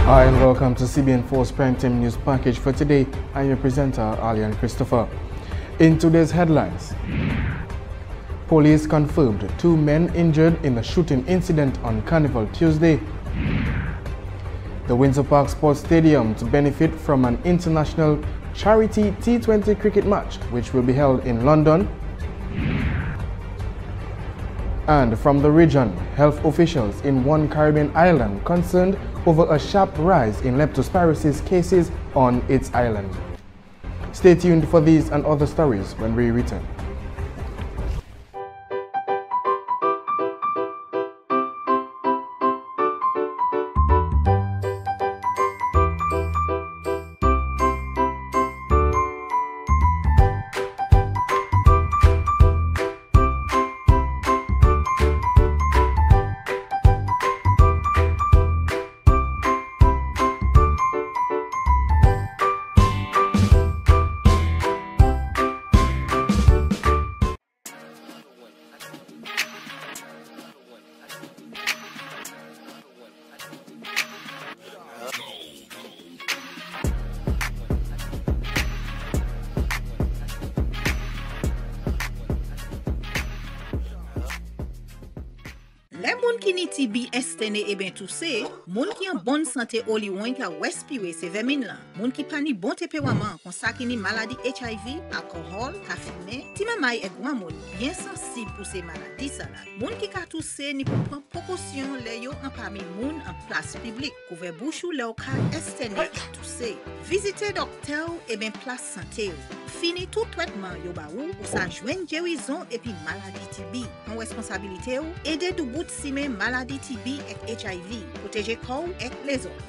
Hi and welcome to CBN4's Primetime News Package for today. I'm your presenter, Alian Christopher. In today's headlines, police confirmed 2 men injured in a shooting incident on Carnival Tuesday. The Windsor Park Sports Stadium to benefit from an international charity T20 cricket match which will be held in London. And from the region, health officials in one Caribbean island concerned over a sharp rise in leptospirosis cases on its island. Stay tuned for these and other stories when we return. Les moun qui ni TB estene et ben tout c'est, moun qui en bonne santé oli ouin ka respire se vermine là. Moun qui pa ni bon tempérament, kon sa ki ni maladie HIV, alcool, ka fumer, ti mamay et grand moun bien sensible pour ces maladies ça là. Moun qui ka tousse ni pour prendre précaution le yo en parmi moun en place publique, couvert bouche ou le ka estene et tousse. Visitez docteur et ben place santé. Fini tout traitement yo ba ou sa joindre guérison et puis maladie TB. En responsabilité ou aider du bout si men maladie TB et HIV, protéger corps et les autres.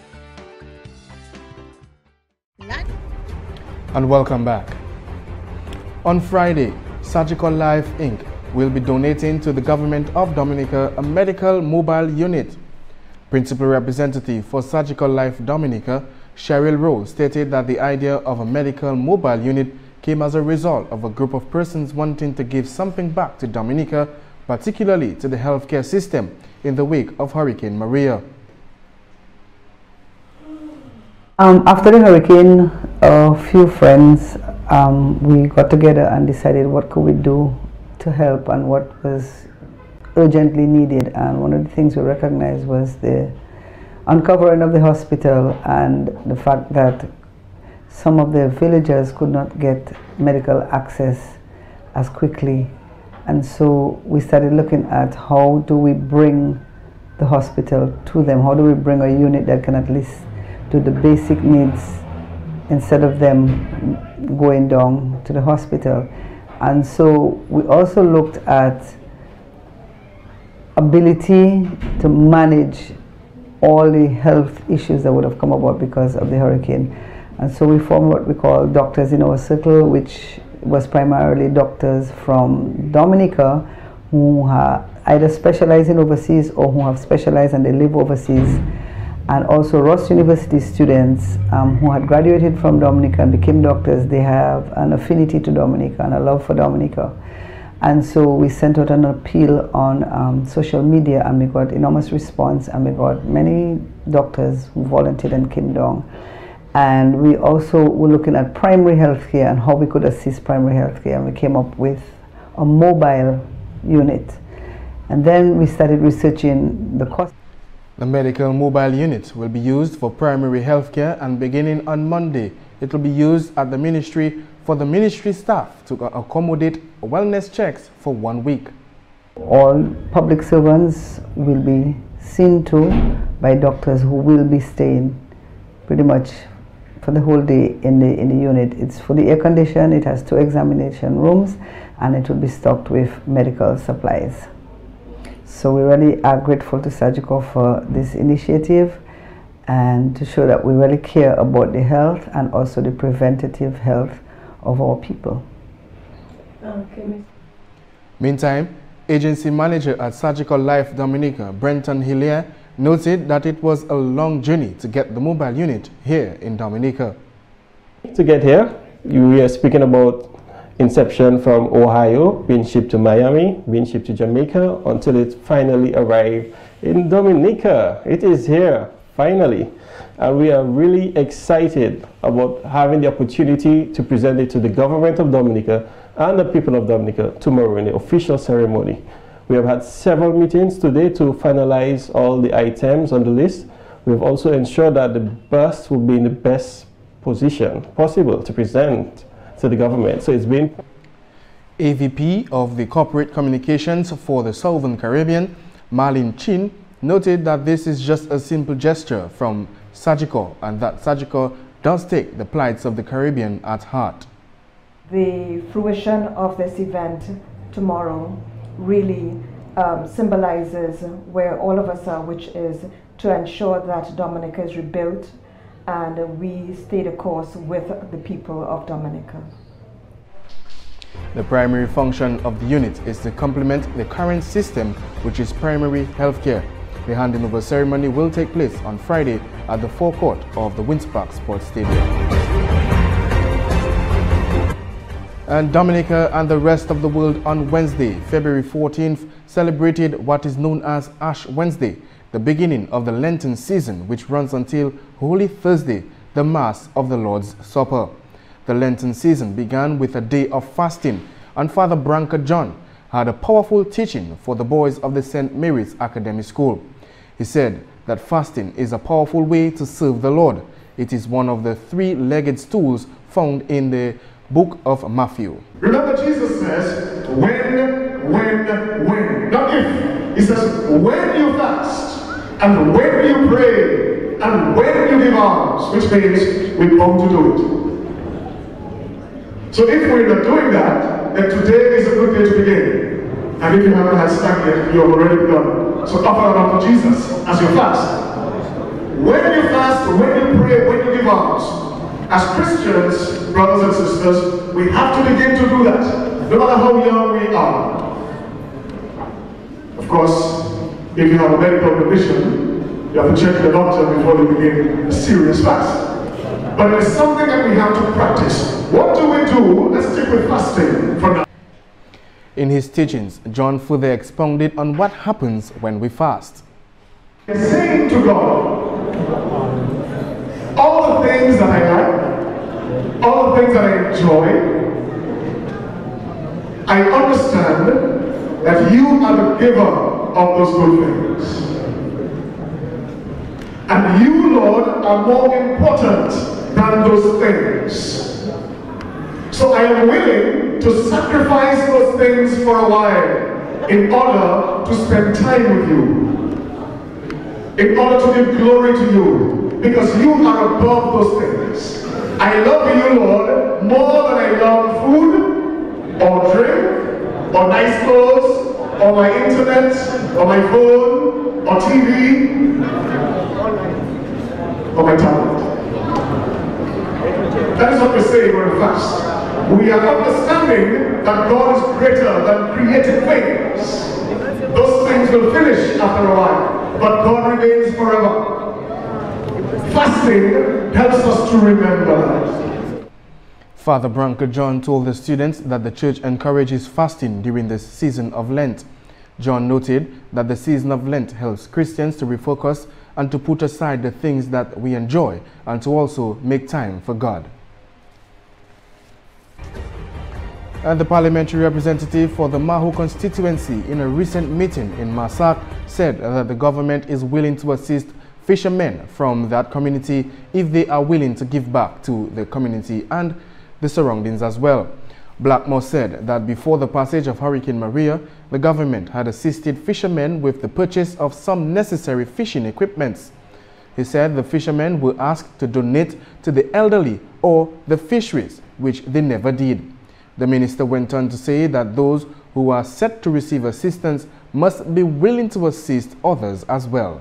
And welcome back. On Friday, Surgical Life Inc. will be donating to the government of Dominica a medical mobile unit. Principal representative for Surgical Life Dominica, Cheryl Rowe, stated that the idea of a medical mobile unit came as a result of a group of persons wanting to give something back to Dominica, particularly to the healthcare system, in the wake of Hurricane Maria. After the hurricane, a few friends, we got together and decided what could we do to help and what was urgently needed. And one of the things we recognized was the uncovering of the hospital and the fact that some of the villagers could not get medical access as quickly. And so we started looking at how do we bring the hospital to them? How do we bring a unit that can at least do the basic needs instead of them going down to the hospital? And so we also looked at ability to manage all the health issues that would have come about because of the hurricane. And so we formed what we call Doctors in Our Circle, which was primarily doctors from Dominica who either specialize in overseas or who have specialized and they live overseas, and also Ross University students who had graduated from Dominica and became doctors. They have an affinity to Dominica and a love for Dominica. And so we sent out an appeal on social media, and we got enormous response, and we got many doctors who volunteered and came down. And we also were looking at primary health care and how we could assist primary health care, and we came up with a mobile unit. And then we started researching the cost. The medical mobile unit will be used for primary health care, and beginning on Monday, it will be used at the ministry for the ministry staff to accommodate wellness checks for 1 week. All public servants will be seen to by doctors who will be staying pretty much for the whole day in the unit. It's fully air conditioned, it has 2 examination rooms, and it will be stocked with medical supplies. So we really are grateful to Surgical for this initiative and to show that we really care about the health and also the preventative health of our people. Okay. Meantime, agency manager at Surgical Life Dominica, Brenton Hillier, noted that it was a long journey to get the mobile unit here in Dominica. To get here, we are speaking about inception from Ohio, being shipped to Miami, being shipped to Jamaica, until it finally arrived in Dominica. It is here, finally. And we are really excited about having the opportunity to present it to the government of Dominica and the people of Dominica tomorrow in the official ceremony. We have had several meetings today to finalize all the items on the list. We've also ensured that the bus will be in the best position possible to present to the government. So it's been AVP of the Corporate Communications for the Southern Caribbean, Marlene Chin, noted that this is just a simple gesture from Sagicor and that Sagicor does take the plights of the Caribbean at heart. The fruition of this event tomorrow really symbolizes where all of us are, which is to ensure that Dominica is rebuilt and we stay the course with the people of Dominica. The primary function of the unit is to complement the current system, which is primary health care. The handing over ceremony will take place on Friday at the forecourt of the Windsor Park Sports Stadium. And Dominica and the rest of the world on Wednesday, February 14th, celebrated what is known as Ash Wednesday, the beginning of the Lenten season, which runs until Holy Thursday, the Mass of the Lord's Supper. The Lenten season began with a day of fasting, and Father Branca John had a powerful teaching for the boys of the St. Mary's Academy School. He said that fasting is a powerful way to serve the Lord. It is one of the three-legged stools found in the book of Matthew. Remember, Jesus says, when, not if. He says, when you fast, and when you pray, and when you give alms, which means we're bound to do it. So if we're not doing that, then today is a good day to begin. And if you haven't had snack yet, you have already begun. So offer it up to Jesus as you fast. When you fast, when you pray, when you give alms, as Christians, brothers and sisters, we have to begin to do that, no matter how young we are. Of course, if you have a medical condition, you have to check the doctor before you begin a serious fast. But it is something that we have to practice. What do we do? Let's stick with fasting for now. In his teachings, John further expounded on what happens when we fast. Saying to God, all the things that I like, all the things that I enjoy, I understand that you are the giver of those good things. And you, Lord, are more important than those things. So I am willing to sacrifice those things for a while in order to spend time with you, in order to give glory to you, because you are above those things. I love you, Lord, more than I love food, or drink, or nice clothes, or my internet, or my phone, or TV, or my tablet. That is what we say when we fast. We are understanding that God is greater than created things. Those things will finish after a while, but God remains forever. Fasting helps us to remember. Father Branca John told the students that the church encourages fasting during the season of Lent. John noted that the season of Lent helps Christians to refocus and to put aside the things that we enjoy and to also make time for God. And the parliamentary representative for the Maho constituency in a recent meeting in Massac said that the government is willing to assist fishermen from that community if they are willing to give back to the community and the surroundings as well. Blackmore said that before the passage of Hurricane Maria, the government had assisted fishermen with the purchase of some necessary fishing equipments. He said the fishermen were asked to donate to the elderly or the fisheries, which they never did. The minister went on to say that those who are set to receive assistance must be willing to assist others as well.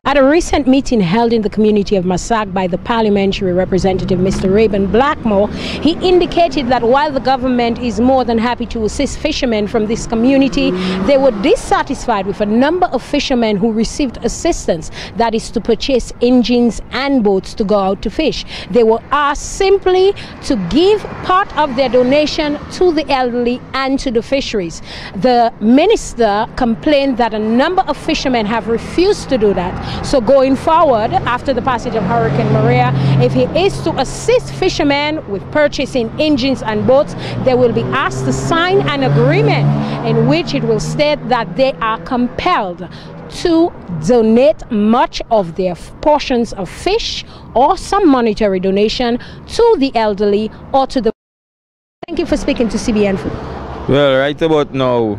At a recent meeting held in the community of Massac by the parliamentary representative Mr. Rayburn Blackmore, he indicated that while the government is more than happy to assist fishermen from this community, they were dissatisfied with a number of fishermen who received assistance, that is to purchase engines and boats to go out to fish. They were asked simply to give part of their donation to the elderly and to the fisheries. The minister complained that a number of fishermen have refused to do that. So going forward, after the passage of Hurricane Maria, if he is to assist fishermen with purchasing engines and boats, they will be asked to sign an agreement in which it will state that they are compelled to donate much of their portions of fish or some monetary donation to the elderly or to the... Thank you for speaking to CBN4. Well, right about now,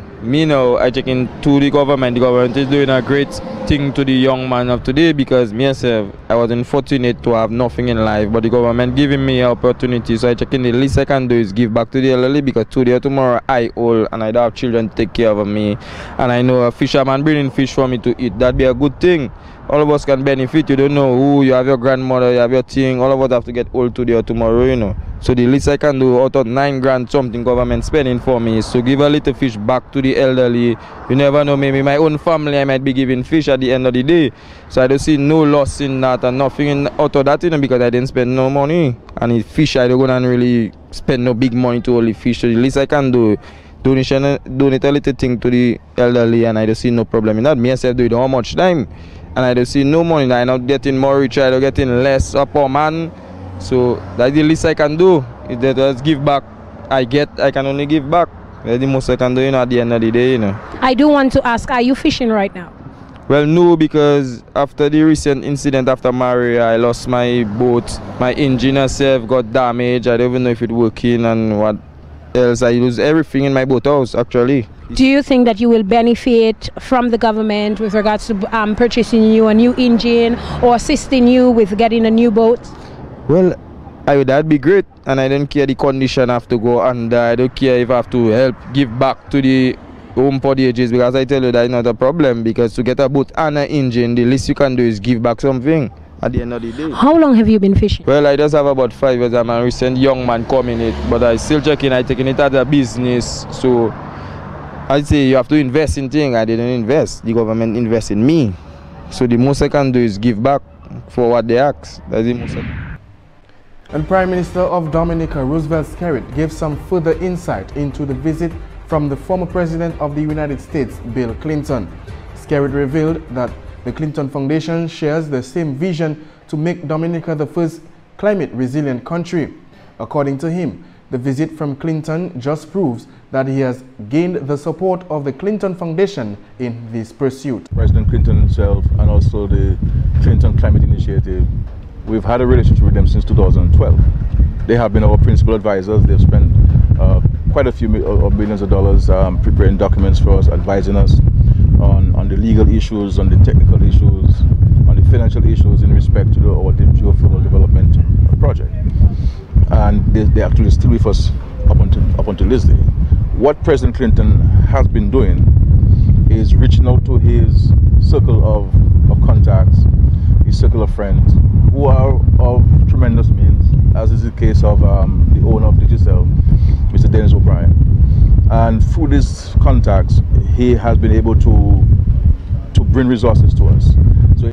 I check into the government. The government is doing a great thing to the young man of today, because myself, I was unfortunate to have nothing in life, but the government giving me opportunity. So I check in, the least I can do is give back to the elderly, because today or tomorrow I old and I don't have children to take care of me. And I know a fisherman bringing fish for me to eat. That'd be a good thing. All of us can benefit. You don't know who, you have your grandmother, you have your thing. All of us have to get old today or tomorrow, So the least I can do out of 9 grand something government spending for me is to give a little fish back to the elderly. You never know, maybe my own family I might be giving fish at the end of the day. So I don't see no loss in that and nothing out of that, because I didn't spend no money. And the fish, I don't go and really spend no big money to only fish. So the least I can do, donate a little thing to the elderly, and I don't see no problem in that. Myself do it how much time, and I don't see no money. I'm not getting more rich, I don't getting less a poor man. So that's the least I can do. Is that just give back. I can only give back. That's the most I can do, at the end of the day, I do want to ask, are you fishing right now? Well, no, because after the recent incident after Maria, I lost my boat. My engine itself got damaged. I don't even know if it's working and what else. I lose everything in my boat house, actually. Do you think that you will benefit from the government with regards to purchasing you a new engine or assisting you with getting a new boat? Well, that'd be great, and I don't care the condition I have to go under. I don't care if I have to help give back to the home for the ages, because I tell you that's not a problem, because to get a boat and an engine, the least you can do is give back something at the end of the day. How long have you been fishing? Well, I just have about 5 years. I'm a recent young man coming it, but I still checking, I taking it as a business. So I'd say you have to invest in things. I didn't invest. The government invest in me. So the most I can do is give back for what they ask. That's the most I can. And Prime Minister of Dominica, Roosevelt Skerrit, gave some further insight into the visit from the former President of the United States, Bill Clinton. Skerrit revealed that the Clinton Foundation shares the same vision to make Dominica the first climate-resilient country. According to him, the visit from Clinton just proves that he has gained the support of the Clinton Foundation in this pursuit. President Clinton himself and also the Clinton Climate Initiative, we've had a relationship with them since 2012. They have been our principal advisors. They've spent quite a few millions of dollars preparing documents for us, advising us on the legal issues, on the technical issues, on the financial issues in respect to our geothermal development project. And they actually still with us up until this day. What President Clinton has been doing is reaching out to his circle of contacts, his circle of friends, who are of tremendous means, as is the case of the owner of Digicel, Mr. Dennis O'Brien. And through these contacts, he has been able to bring resources to us. So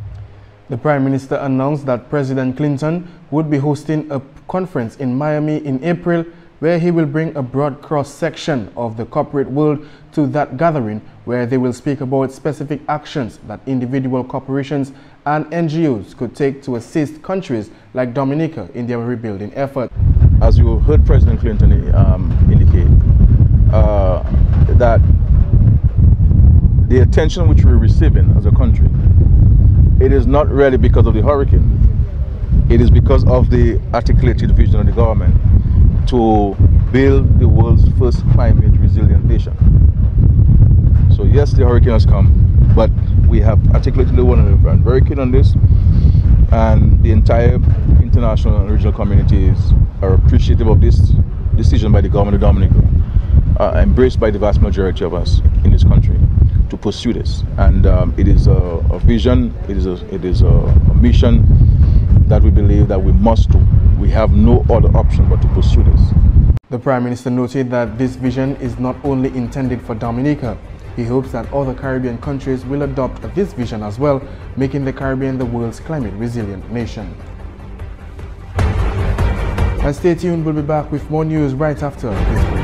the Prime Minister announced that President Clinton would be hosting a conference in Miami in April, where he will bring a broad cross-section of the corporate world to that gathering, where they will speak about specific actions that individual corporations and NGOs could take to assist countries like Dominica in their rebuilding effort. As you heard President Clinton indicate, that the attention which we're receiving as a country, it is not really because of the hurricane. It is because of the articulated vision of the government to build the world's first climate resilient nation. So yes, the hurricane has come, but we have articulated one another and very keen on this, and the entire international and regional communities are appreciative of this decision by the government of Dominica, embraced by the vast majority of us in this country, to pursue this. And it is a vision, it is a mission that we believe that we must do. We have no other option but to pursue this. The Prime Minister noted that this vision is not only intended for Dominica. He hopes that other Caribbean countries will adopt this vision as well, making the Caribbean the world's climate resilient nation. And stay tuned, we'll be back with more news right after this break.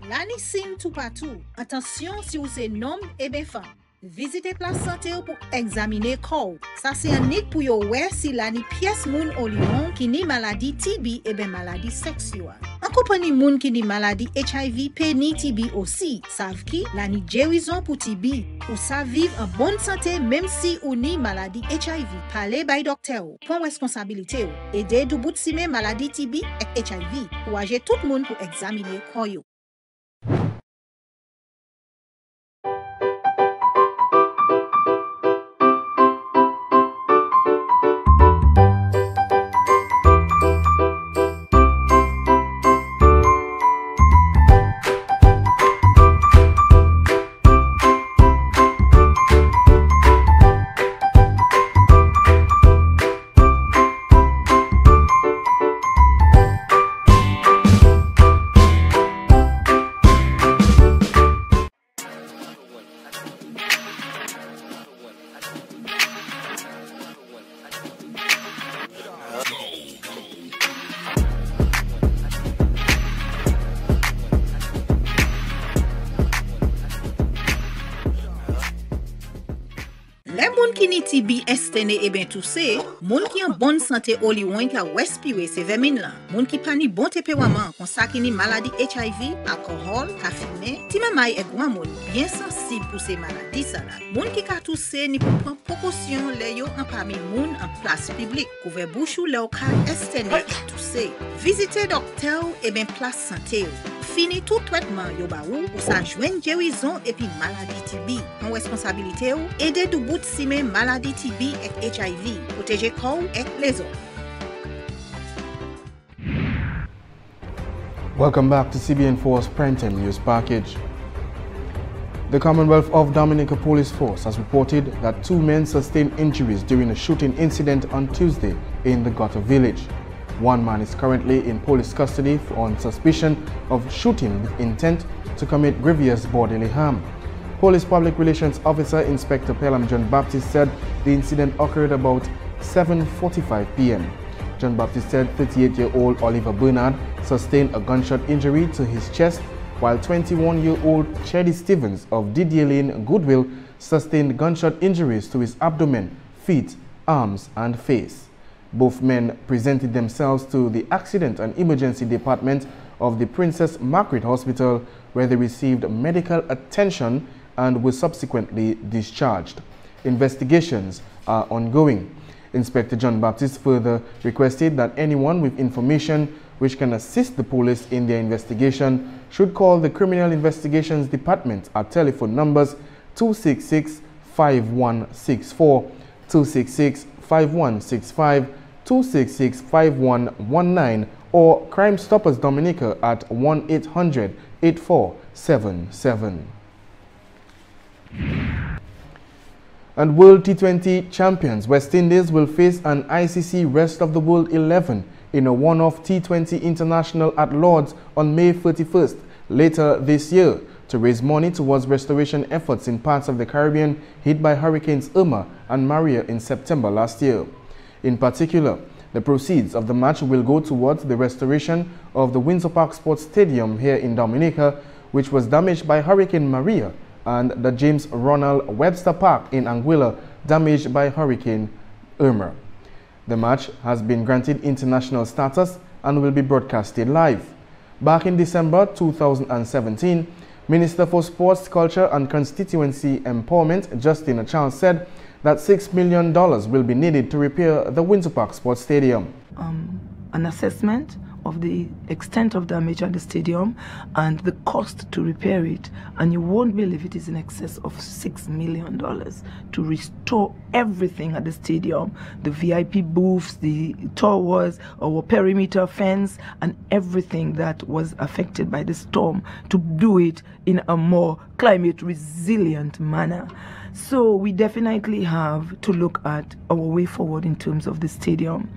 L'année signe tout partout. Attention si vous êtes homme et bien femme. Visitez place santé pour examiner corps. Ça c'est un nid pour yo ouais si l'année pièce moun au lion qui ni maladie TB et bien maladie sexuelle. En compagnie moun qui ni maladie HIV, P ni TB aussi. Savent qui l'année guérison pour TB. Ou ça vivre en bonne santé même si ou ni maladie HIV. Parlez by docteur. Prends responsabilité. Aidez du bout de sime maladie TB et HIV. Ou agir tout le monde pour examiner corps yo. Les moun qui ni TB estene et bien toussé, moun qui en bonne santé au liouin qui a respiré ces vermines là, moun qui pas ni bon tempérament, kon sa qui ni maladie HIV, alcool, café, ti mamay et grand moun bien sensible pour ces maladies ça là. Moun qui ka toussé ni pour prendre précaution les yo en parmi moun en place publique, couvert bouche ou le ka estene et toussé. Visitez docteur et bien place santé. Fini tout traitement yo ba ou sa joine guérison et puis maladie TB. En responsabilité ou aider du bout de sime maladie TB et HIV, protéger corps et les autres. Welcome back to CBN4's Primetime News Package. The Commonwealth of Dominica Police Force has reported that 2 men sustained injuries during a shooting incident on Tuesday in the Gutter village. 1 man is currently in police custody on suspicion of shooting with intent to commit grievous bodily harm. Police Public Relations Officer Inspector Pelham John Baptist said the incident occurred about 7:45 p.m. John Baptist said 38-year-old Oliver Bernard sustained a gunshot injury to his chest, while 21-year-old Chedi Stevens of Didier Lane, Goodwill, sustained gunshot injuries to his abdomen, feet, arms, and face. Both men presented themselves to the Accident and Emergency Department of the Princess Margaret Hospital, where they received medical attention and were subsequently discharged. Investigations are ongoing. Inspector John Baptist further requested that anyone with information which can assist the police in their investigation should call the Criminal Investigations Department at telephone numbers 266-5164, 266-5165, 266-5119 or Crime Stoppers Dominica at 1-800-8477. And World T20 champions West Indies will face an ICC Rest of the World 11 in a one-off T20 International at Lord's on May 31st later this year to raise money towards restoration efforts in parts of the Caribbean hit by Hurricanes Irma and Maria in September last year. In particular, the proceeds of the match will go towards the restoration of the Windsor Park Sports Stadium here in Dominica, which was damaged by Hurricane Maria, and the James Ronald Webster Park in Anguilla, damaged by Hurricane Irma. The match has been granted international status and will be broadcasted live. Back in December 2017, Minister for Sports, Culture and Constituency Empowerment, Justina Charles, said that $6 million will be needed to repair the Windsor Park Sports Stadium. An assessment of the extent of damage at the stadium and the cost to repair it, and you won't believe it is in excess of $6 million to restore everything at the stadium, the VIP booths, the towers, our perimeter fence, and everything that was affected by the storm, to do it in a more climate resilient manner. So we definitely have to look at our way forward in terms of the stadium.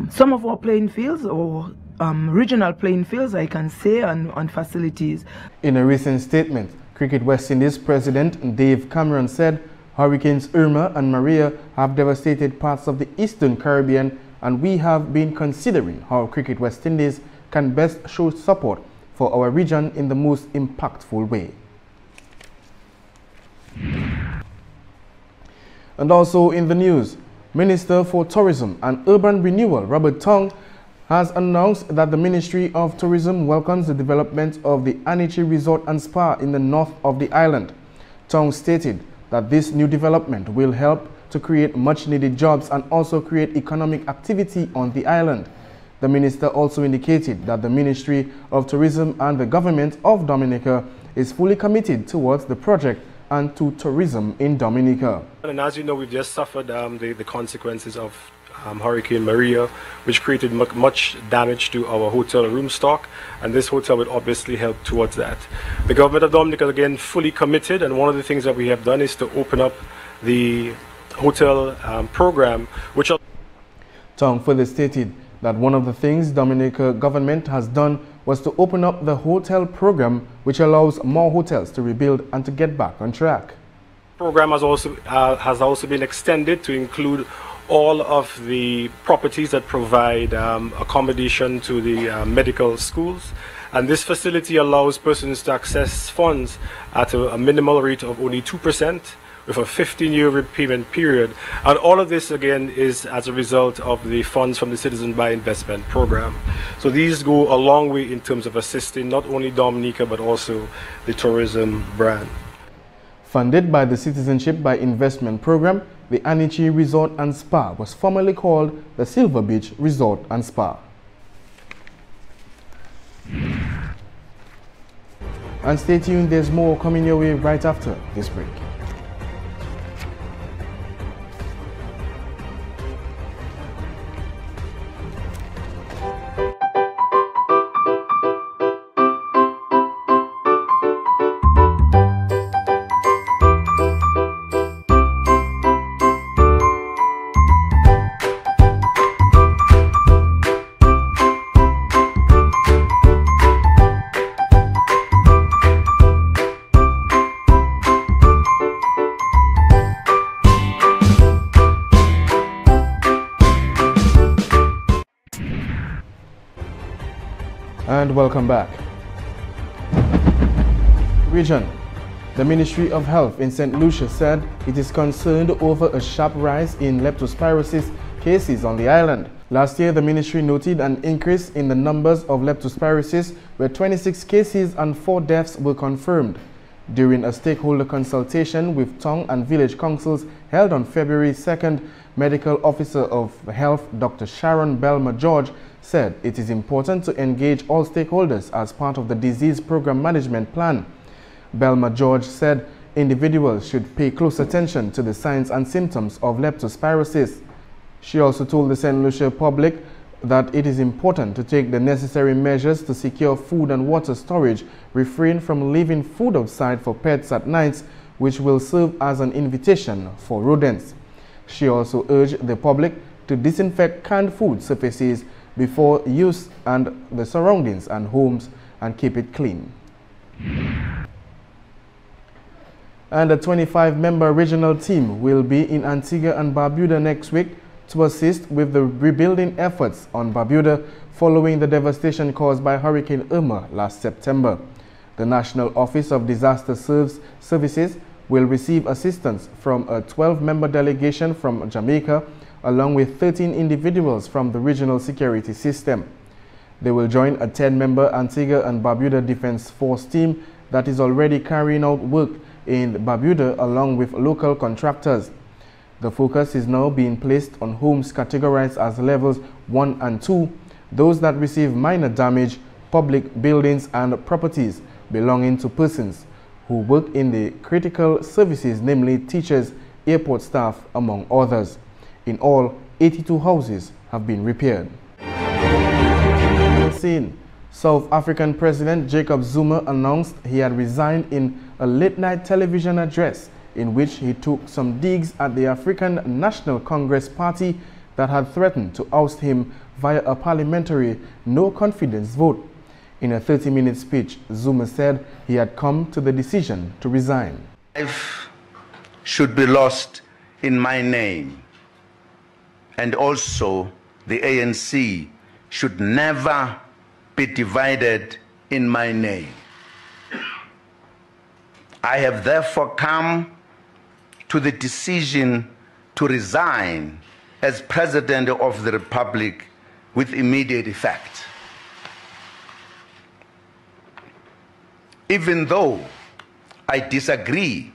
Some of our playing fields, or regional playing fields, I can say, and facilities. In a recent statement, Cricket West Indies President Dave Cameron said Hurricanes Irma and Maria have devastated parts of the Eastern Caribbean, and we have been considering how Cricket West Indies can best show support for our region in the most impactful way. And also in the news, Minister for Tourism and Urban Renewal Robert Tong has announced that the Ministry of Tourism welcomes the development of the Antigua Resort and Spa in the north of the island. Tong stated that this new development will help to create much-needed jobs and also create economic activity on the island. The minister also indicated that the Ministry of Tourism and the Government of Dominica is fully committed towards the project and to tourism in Dominica. And as you know, we've just suffered the consequences of Hurricane Maria, which created much damage to our hotel room stock, and this hotel would obviously help towards that. The government of Dominica, again, fully committed, and one of the things that we have done is to open up the hotel program, which... Tong further stated that one of the things Dominica government has done was to open up the hotel program, which allows more hotels to rebuild and to get back on track. The program has also been extended to include all of the properties that provide accommodation to the medical schools, and this facility allows persons to access funds at a minimal rate of only 2% with a 15-year repayment period, and all of this again is as a result of the funds from the Citizen by Investment program. So these go a long way in terms of assisting not only Dominica but also the tourism brand. Funded by the Citizenship by Investment program, the Antigua Resort and Spa was formerly called the Silver Beach Resort and Spa. And stay tuned, there's more coming your way right after this break. And welcome back. Region. The Ministry of Health in St. Lucia said it is concerned over a sharp rise in leptospirosis cases on the island. Last year, the ministry noted an increase in the numbers of leptospirosis, where 26 cases and 4 deaths were confirmed. During a stakeholder consultation with Tong and village councils held on February 2nd, Medical Officer of Health Dr. Sharon Belma George said it is important to engage all stakeholders as part of the disease program management plan. Belma George said individuals should pay close attention to the signs and symptoms of leptospirosis. She also told the St. Lucia public that it is important to take the necessary measures to secure food and water storage, refrain from leaving food outside for pets at nights, which will serve as an invitation for rodents. She also urged the public to disinfect canned food surfaces before use and the surroundings and homes, and keep it clean. And a 25-member regional team will be in Antigua and Barbuda next week to assist with the rebuilding efforts on Barbuda following the devastation caused by Hurricane Irma last September. The National Office of Disaster Services will receive assistance from a 12-member delegation from Jamaica, along with 13 individuals from the regional security system. They will join a 10-member Antigua and Barbuda Defense Force team that is already carrying out work in Barbuda along with local contractors. The focus is now being placed on homes categorized as levels 1 and 2, those that receive minor damage, public buildings and properties belonging to persons who work in the critical services, namely teachers, airport staff, among others. In all, 82 houses have been repaired. South African President Jacob Zuma announced he had resigned in a late-night television address in which he took some digs at the African National Congress Party that had threatened to oust him via a parliamentary no-confidence vote. In a 30-minute speech, Zuma said he had come to the decision to resign. Life should be lost in my name, and also the ANC should never be divided in my name. I have therefore come to the decision to resign as President of the Republic with immediate effect. Even though I disagree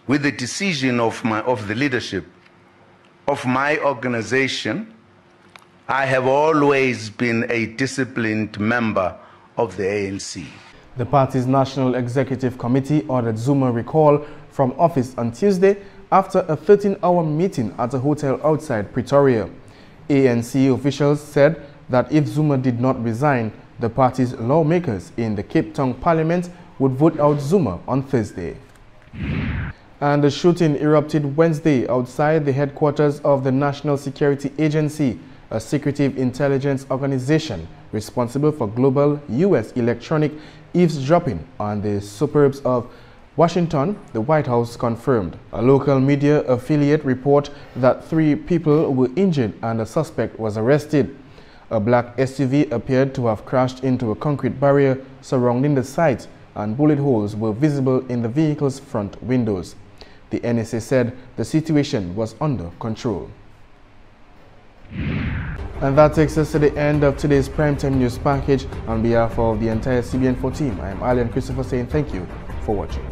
with the decision of the leadership of my organization, I have always been a disciplined member of the ANC. The party's National Executive Committee ordered Zuma recall from office on Tuesday after a 13-hour meeting at a hotel outside Pretoria. ANC officials said that if Zuma did not resign, the party's lawmakers in the Cape Town Parliament would vote out Zuma on Thursday. And the shooting erupted Wednesday outside the headquarters of the National Security Agency, a secretive intelligence organization responsible for global U.S. electronic eavesdropping on the suburbs of Washington, the White House confirmed. A local media affiliate report that 3 people were injured and a suspect was arrested. A black SUV appeared to have crashed into a concrete barrier surrounding the site, and bullet holes were visible in the vehicle's front windows. The NSA said the situation was under control. And that takes us to the end of today's Primetime News package. On behalf of the entire CBN4 team, I am Alian Christopher saying thank you for watching.